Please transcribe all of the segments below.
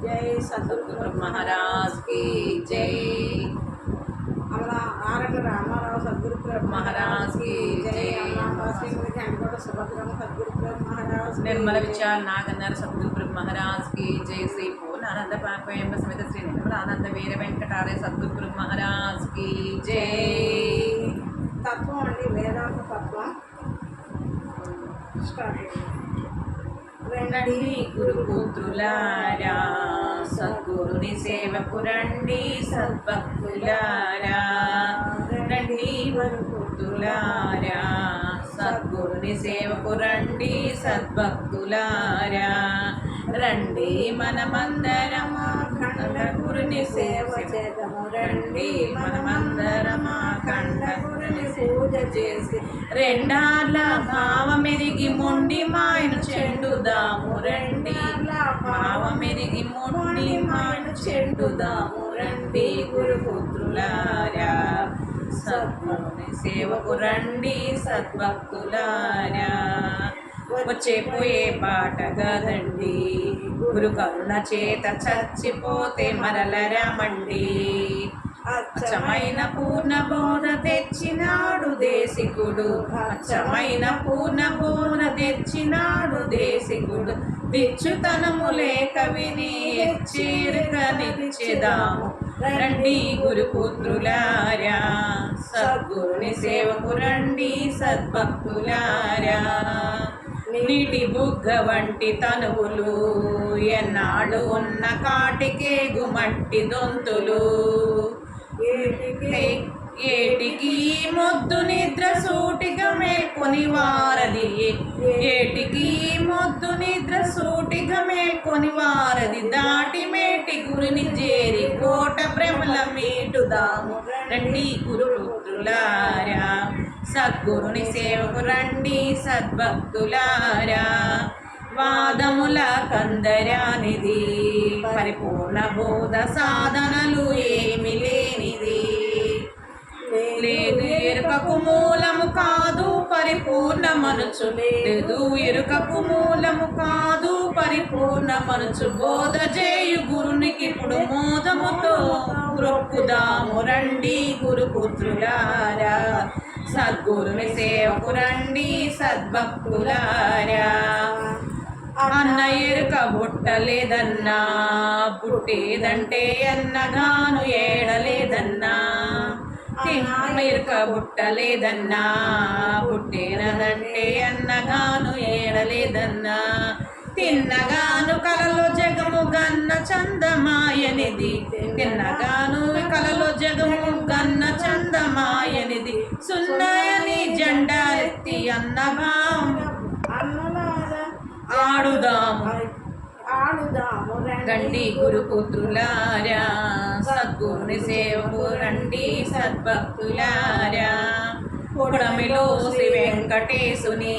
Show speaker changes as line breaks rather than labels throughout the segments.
जय सद्गुरु
महाराज की जय।
आरग रामाराव सद्गुरु
महाराज की जय।
सद्गुरु महाराज
निर्मल विचार नागन्नर सद्गुरु महाराज की जय। श्री पूर्णानंद पापयंब समेत श्री निर्मलानंद वीर वेंकटारे सद्गुरु महाराज की जय।
तत्व अंडी वेदांत तत्व स्टार्ट।
రండి గురుపుత్రులారా సద్గురుని సేవకు రండి సద్భక్తులారా, రండి గురుపుత్రులారా సద్గురుని సేవకు రండి సద్భక్తులారా, రండి మనమందరమా ఖండ గురుని సేవ చేద్దాము, రండి మనమందరమా ఖండ గురుని పూజ చేసి రెండార్ల భావమెరిగి మొండి మాయను చెండుదాము, రండి భావమెరిగి మొండి మాయను చెండుదాము, రండి గురుపుత్రులారా సద్గురుని సేవకు రండి సద్భక్తులారా. వచ్చే పోయే బాట గదండి, గురు కరుణ చేత చచ్చిపోతే మరలరమండి. అచ్చమైన పూర్ణ బోధ తెచ్చినాడు దేశికుడు, అచ్చమైన పూర్ణ బోధ తెచ్చినాడు దేశికుడు. విచ్చుతనము లేక విని చేరుకనిచ్చేదాము, రండి గురుపుత్రులారా సద్గురుని సేవకు రండి సద్భక్తులారా. నీటి బుగ్గ వంటి తనువులు ఎన్నాడు ఉన్న కాటికే గుమట్టి దొంతులు, ఏటికి మొద్దు నిద్ర సూటిగా మేల్కొని వారది, ఏటికి మొద్దు నిద్ర సూటిగా మేల్కొని వారది. దాటి మేటి గురిని చేరి కోట భ్రమల మీటుదాము, రండి గురుపుత్రులారా సద్గురుని సేవకు రండి సద్భక్తులారా. వాదముల కందరానిది పరిపూర్ణ బోధ సాధనలు ఏమి లేనిది, లేదు ఎరుకకు మూలము కాదు పరిపూర్ణ మనసు, లేదు ఎరుకకు మూలము కాదు పరిపూర్ణ మనసు. బోధ చేయు గురునికి ఇప్పుడు మోదముతో మ్రొక్కుదాము, రండి గురుపుత్రులారా సద్గురుని సేవకు రండి సద్భక్తులారా. అన్న ఎరుక బుట్టలేదన్నా పుట్టేదంటే అన్నగాను ఏడలేదన్నా, ఎరుక బుట్టలేదన్నా పుట్టేనదంటే అన్నగాను ఏడలేదన్నా. తిన్నగాను కలలో జగము గన్న చందమాయనిది, తిన్నగాను కలలో జగము గన్న చందమాయనిది. సున్నయని జెండా ఎత్తి అన్నగా ఆడుదాము, రండి గురుపుత్రులారా సద్గురుని సేవకు రండి సద్భక్తులారా. పొడమిలో శ్రీ వెంకటేశుని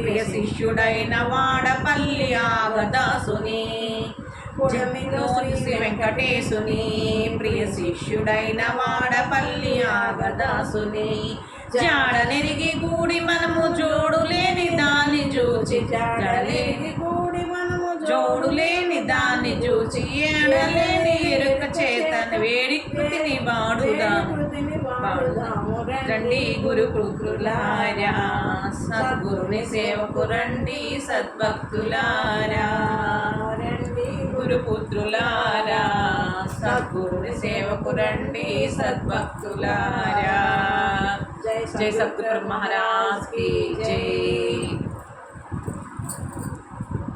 ప్రియ శిష్యుడైన వాడపల్లి ఆగదాసుని, పొడమిలో శ్రీ వెంకటేశుని ప్రియ శిష్యుడైన వాడపల్లి ఆగదాసుని. జాడనెరిగి గూడి మనము జోడులేని దాన్ని చూచి, జాడలేని గూడి మనము జోడులేని దాన్ని చూచి, ఏడలేని ఎరుక చేతను వేడి కృతిని వాడుదాము, రండి గురుపుత్రులారా సద్గురుని సేవకు రండి సద్భక్తులారా, రండి గురుపుత్రులారా సద్గురుని సేవకు రండి సద్భక్తులారా. जय सद्गुरु महाराज की